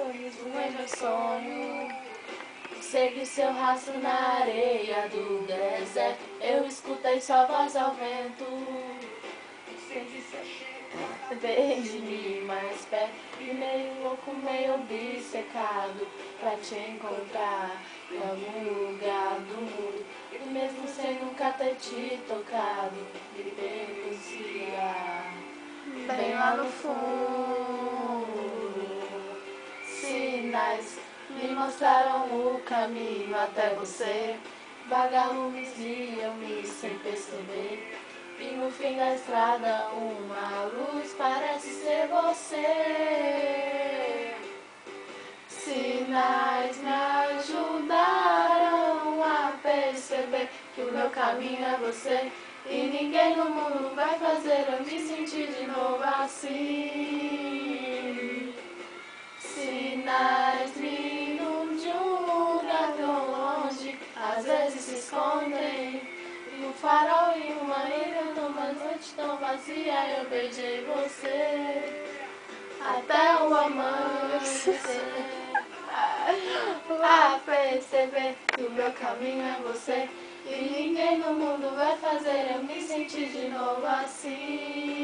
sonhos, não é meu sonho. Segui seu rastro na areia do deserto. Eu escutei sua voz ao vento. Veio de mim mais perto, e meio louco, meio obcecado, pra te encontrar em algum lugar do mundo. E mesmo sem nunca ter te tocado, me pertencia bem lá no fundo. Sinais me mostraram o caminho até você. Vagalumes guiam-me sem perceber. E no fim da estrada uma luz parece ser você. Sinais me ajudaram a perceber que o meu caminho é você. E ninguém no mundo vai fazer eu me sentir de novo assim. Sinais vindo de um lugar tão longe, às vezes se escondem. Um farol e uma ilha, numa noite tão vazia, eu beijei você até o amanhecer. A perceber que o meu caminho é você. E ninguém no mundo vai fazer eu me sentir de novo assim.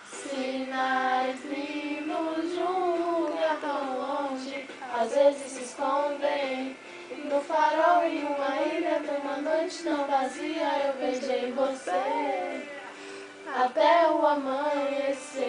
Sinais vindos de um lugar tão longe, às vezes se escondem. No farol em uma ilha, numa noite tão vazia, eu beijei você até o amanhecer.